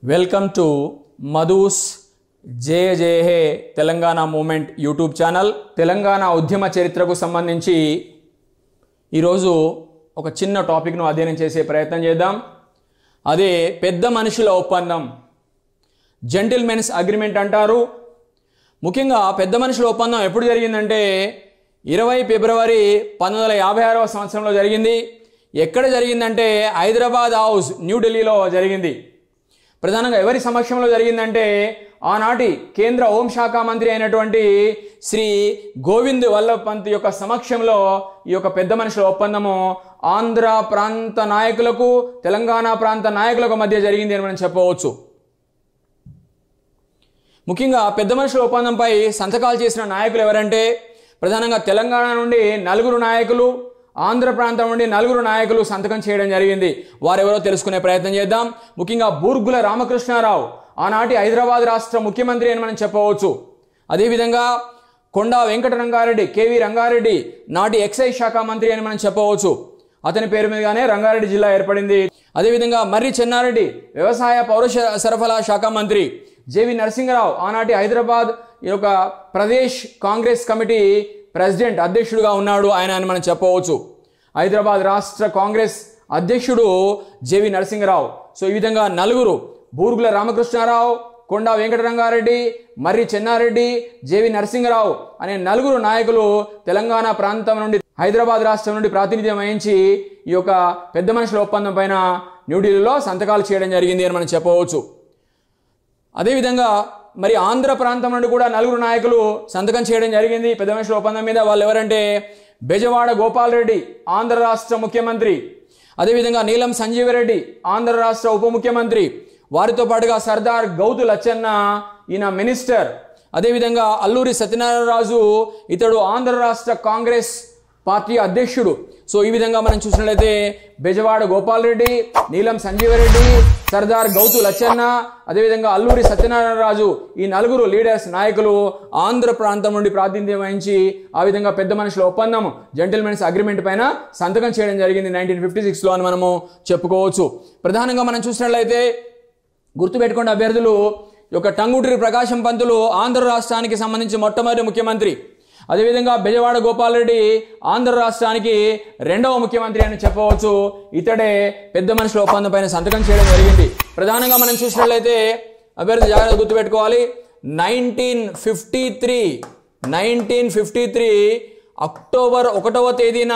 Welcome to Madhu's జయ జయ హే Telangana movement YouTube channel. Telangana ఉద్యమ చరిత్రకు సంబంధించి ఈరోజు ఒక చిన్న టాపిక్ను అధ్యయనం చేసే ప్రయత్నం చేద్దాం. అదే పెద్ద మనుషుల ఒప్పందం, జెంటిల్మెన్స్ అగ్రిమెంట్ అంటారు. ముఖ్యంగా పెద్ద మనుషుల ఒప్పందం ఎప్పుడు జరిగిందంటే 20 ఫిబ్రవరి 1956వ సంవత్సరంలో జరిగింది. ఎక్కడ జరిగిందంటే హైదరాబాద్ హౌస్, న్యూఢిల్లీలో జరిగింది. ప్రధానంగా ఎవరి సమక్షంలో జరిగిందంటే ఆనాటి కేంద్ర హోంశాఖ మంత్రి అయినటువంటి శ్రీ గోవింద్ వల్లభ్ పంత్ యొక్క సమక్షంలో ఈ యొక్క పెద్ద మనుషుల ఒప్పందము ఆంధ్ర ప్రాంత నాయకులకు, తెలంగాణ ప్రాంత నాయకులకు మధ్య జరిగింది అని మనం చెప్పవచ్చు. ముఖ్యంగా పెద్ద మనుషుల ఒప్పందంపై సంతకాలు చేసిన నాయకులు ఎవరంటే ప్రధానంగా తెలంగాణ నుండి 4 నాయకులు, ఆంధ్ర ప్రాంతం నుండి 4 నాయకులు సంతకం చేయడం జరిగింది. వారెవరో తెలుసుకునే ప్రయత్నం చేద్దాం. ముఖ్యంగా బూర్గుల రామకృష్ణారావు, ఆనాటి హైదరాబాద్ రాష్ట్ర ముఖ్యమంత్రి అని మనం చెప్పవచ్చు. అదేవిధంగా కొండా వెంకట రంగారెడ్డి, కేవీ రంగారెడ్డి, నాటి ఎక్సైజ్ శాఖ మంత్రి అని మనం చెప్పవచ్చు. అతని పేరు మీదుగానే రంగారెడ్డి జిల్లా ఏర్పడింది. అదేవిధంగా మర్రి చెన్నారెడ్డి, వ్యవసాయ పౌర సరఫరా శాఖ మంత్రి. జేవి నరసింహరావు, ఆనాటి హైదరాబాద్ ఈ యొక్క ప్రదేశ్ కాంగ్రెస్ కమిటీ ప్రెసిడెంట్, అధ్యక్షుడుగా ఉన్నాడు ఆయన అని మనం చెప్పవచ్చు. హైదరాబాద్ రాష్ట్ర కాంగ్రెస్ అధ్యక్షుడు జేవి నరసింహరావు. సో ఈ విధంగా 4 బూర్గుల రామకృష్ణారావు, కొండా వెంకట రంగారెడ్డి, మర్రి చెన్నారెడ్డి, జేవి నరసింహరావు అనే 4 నాయకులు తెలంగాణ ప్రాంతం నుండి, హైదరాబాద్ రాష్ట్రం నుండి ప్రాతినిధ్యం వహించి ఈ యొక్క పెద్ద మనుషుల ఒప్పందం పైన న్యూఢిల్లీలో సంతకాలు చేయడం జరిగింది అని మనం చెప్పవచ్చు. అదేవిధంగా మరి ఆంధ్ర ప్రాంతం నుండి కూడా 4 నాయకులు సంతకం చేయడం జరిగింది పెద్ద మనుషుల ఒప్పందం మీద. వాళ్ళు ఎవరంటే బెజవాడ గోపాల్ రెడ్డి, ఆంధ్ర రాష్ట్ర ముఖ్యమంత్రి. అదేవిధంగా నీలం సంజీవరెడ్డి, ఆంధ్ర రాష్ట్ర ఉప ముఖ్యమంత్రి. వారితో పాటుగా సర్దార్ గౌతు లచ్చన్న, ఈయన మినిస్టర్. అదేవిధంగా అల్లూరి సత్యనారాయణరాజు, ఇతడు ఆంధ్ర రాష్ట్ర కాంగ్రెస్ పార్టీ అధ్యక్షుడు. సో ఈ విధంగా మనం చూసినట్లయితే బెజవాడ గోపాల్ రెడ్డి, నీలం సంజీవరెడ్డి, సర్దార్ గౌతు లచ్చన్న, అదేవిధంగా అల్లూరి సత్యనారాయణరాజు, ఈ 4 లీడర్స్ నాయకులు ఆంధ్ర ప్రాంతం నుండి ప్రాతినిధ్యం వహించి ఆ విధంగా పెద్ద మనుషుల ఒప్పందం, జెంటిల్మెన్స్ అగ్రిమెంట్ పైన సంతకం చేయడం జరిగింది 1956లో అని మనము చెప్పుకోవచ్చు. ప్రధానంగా మనం చూసినట్లయితే గుర్తుపెట్టుకున్న అభ్యర్థులు యొక్క టంగుటూరి ప్రకాశం పంతులు ఆంధ్ర రాష్ట్రానికి సంబంధించి మొట్టమొదటి ముఖ్యమంత్రి. అదేవిధంగా బెజవాడ గోపాల్ రెడ్డి ఆంధ్ర రాష్ట్రానికి 2వ ముఖ్యమంత్రి అని చెప్పవచ్చు. ఇతడే పెద్ద మనుషుల ఒప్పందం పైన సంతకం చేయడం జరిగింది. ప్రధానంగా మనం చూసినట్లయితే అభ్యర్థి జాగ్రత్త గుర్తుపెట్టుకోవాలి. 1953 అక్టోబర్ 1వ తేదీన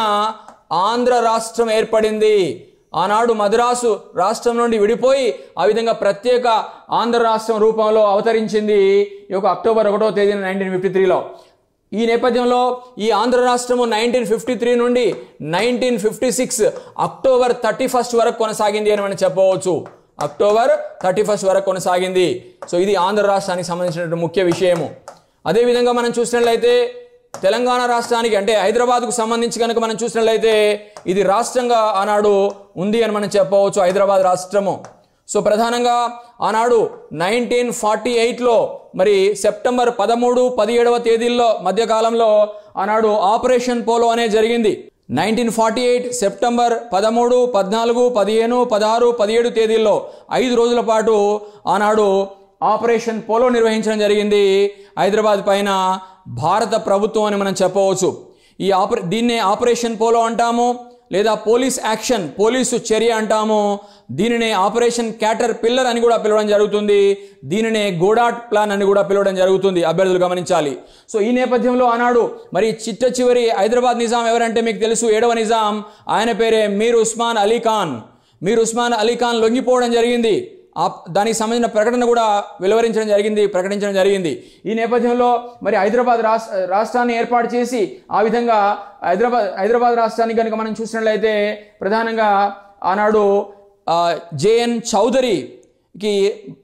ఆంధ్ర రాష్ట్రం ఏర్పడింది. ఆనాడు మద్రాసు రాష్ట్రం నుండి విడిపోయి ఆ విధంగా ప్రత్యేక ఆంధ్ర రాష్ట్రం రూపంలో అవతరించింది ఈ యొక్క అక్టోబర్ 1వ తేదీన 1953లో. ఈ నేపథ్యంలో ఈ ఆంధ్ర రాష్ట్రము 1953 నుండి 1956 అక్టోబర్ 31 వరకు కొనసాగింది అని మనం చెప్పవచ్చు. అక్టోబర్ 31 వరకు కొనసాగింది. సో ఇది ఆంధ్ర రాష్ట్రానికి సంబంధించిన ముఖ్య విషయము. అదేవిధంగా మనం చూసినట్లయితే తెలంగాణ రాష్ట్రానికి అంటే హైదరాబాద్కు సంబంధించి కనుక మనం చూసినట్లయితే ఇది రాష్ట్రంగా ఆనాడు ఉంది అని మనం చెప్పవచ్చు, హైదరాబాద్ రాష్ట్రము. సో ప్రధానంగా ఆనాడు 1948లో మరి సెప్టెంబర్ 13, 17వ తేదీల్లో మధ్యకాలంలో ఆనాడు ఆపరేషన్ పోలో అనేది జరిగింది. 1948 సెప్టెంబర్ 13, 14, 15, 16, 17 తేదీల్లో 5 రోజుల పాటు ఆనాడు ఆపరేషన్ పోలో నిర్వహించడం జరిగింది హైదరాబాద్ పైన భారత ప్రభుత్వం అని మనం చెప్పవచ్చు. దీన్నే ఆపరేషన్ పోలో అంటాము, లేదా పోలీస్ యాక్షన్, పోలీసు చర్య అంటాము. దీనినే ఆపరేషన్ క్యాటర్ పిల్లర్ అని కూడా పిలవడం జరుగుతుంది. దీనినే గోడాట్ ప్లాన్ అని కూడా పిలవడం జరుగుతుంది. అభ్యర్థులు గమనించాలి. సో ఈ నేపథ్యంలో ఆనాడు మరి చిట్ట చివరి హైదరాబాద్ నిజాం ఎవరంటే మీకు తెలుసు, 7వ నిజాం. ఆయన పేరే మీర్ ఉస్మాన్ అలీ ఖాన్. మీర్ ఉస్మాన్ అలీ ఖాన్ లొంగిపోవడం జరిగింది. దానికి సంబంధించిన ప్రకటన కూడా ప్రకటించడం జరిగింది. ఈ నేపథ్యంలో మరి హైదరాబాద్ రాష్ట్రాన్ని ఏర్పాటు చేసి ఆ విధంగా హైదరాబాద్ రాష్ట్రాన్ని కనుక మనం చూసినట్లయితే ప్రధానంగా ఆనాడు జేఎన్ చౌదరికి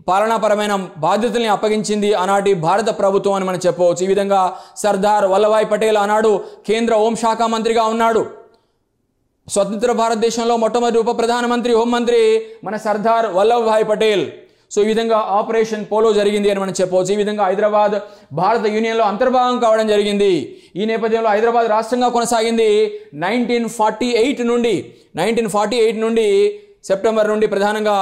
పాలనాపరమైన బాధ్యతల్ని అప్పగించింది ఆనాటి భారత ప్రభుత్వం అని మనం చెప్పవచ్చు. ఈ విధంగా సర్దార్ వల్లభాయ్ పటేల్ ఆనాడు కేంద్ర హోంశాఖ మంత్రిగా ఉన్నాడు. స్వతంత్ర భారతదేశంలో మొట్టమొదటి ఉప ప్రధానమంత్రి, హోంమంత్రి మన సర్దార్ వల్లభాయ్ పటేల్. సో ఈ విధంగా ఆపరేషన్ పోలో జరిగింది అని మనం చెప్పవచ్చు. ఈ విధంగా హైదరాబాద్ భారత యూనియన్లో అంతర్భాగం కావడం జరిగింది. ఈ నేపథ్యంలో హైదరాబాద్ రాష్ట్రంగా కొనసాగింది 1948 నుండి సెప్టెంబర్ నుండి ప్రధానంగా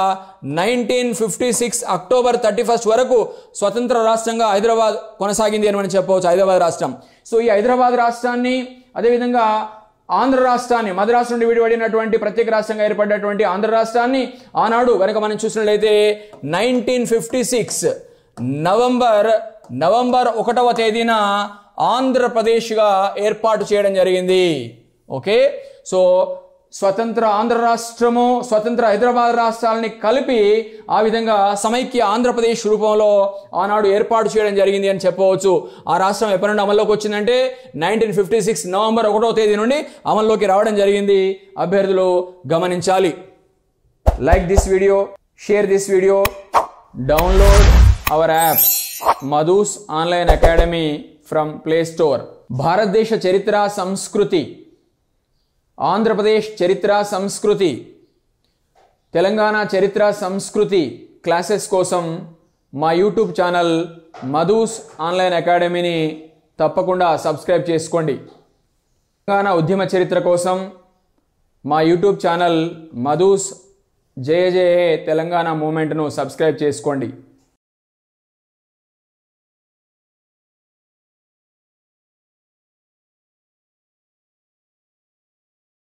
1956 అక్టోబర్ 31 వరకు స్వతంత్ర రాష్ట్రంగా హైదరాబాద్ కొనసాగింది అని మనం చెప్పవచ్చు. హైదరాబాద్ రాష్ట్రం. సో ఈ హైదరాబాద్ రాష్ట్రాన్ని, అదేవిధంగా ఆంధ్ర రాష్ట్రాన్ని, మద్రాసు నుండి విడిపడినటువంటి ప్రత్యేక రాష్ట్రంగా ఏర్పడినటువంటి ఆంధ్ర రాష్ట్రాన్ని ఆనాడు కనుక మనం చూసినట్లయితే 1956 నవంబర్ 1వ తేదీన ఆంధ్రప్రదేశ్గా ఏర్పాటు చేయడం జరిగింది. ఓకే, సో స్వతంత్ర ఆంధ్ర రాష్ట్రము, స్వతంత్ర హైదరాబాద్ రాష్ట్రాలని కలిపి ఆ విధంగా సమైక్య ఆంధ్రప్రదేశ్ రూపంలో ఆనాడు ఏర్పాటు చేయడం జరిగింది అని చెప్పవచ్చు. ఆ రాష్ట్రం ఎప్పటి నుండి అమల్లోకి వచ్చిందంటే 1956 నవంబర్ 1వ తేదీ నుండి అమల్లోకి రావడం జరిగింది. అభ్యర్థులు గమనించాలి. Like this video, share this video, download hour app Madhu's online academy from play store. భారతదేశ చరిత్ర సంస్కృతి, ఆంధ్రప్రదేశ్ చరిత్ర సంస్కృతి, తెలంగాణ చరిత్ర సంస్కృతి క్లాసెస్ కోసం మా యూట్యూబ్ ఛానల్ మధుస్ ఆన్లైన్ అకాడమీని తప్పకుండా సబ్స్క్రైబ్ చేసుకోండి. తెలంగాణ ఉద్యమ చరిత్ర కోసం మా యూట్యూబ్ ఛానల్ మధుస్ జయ జయ తెలంగాణ మూమెంట్ను సబ్స్క్రైబ్ చేసుకోండి.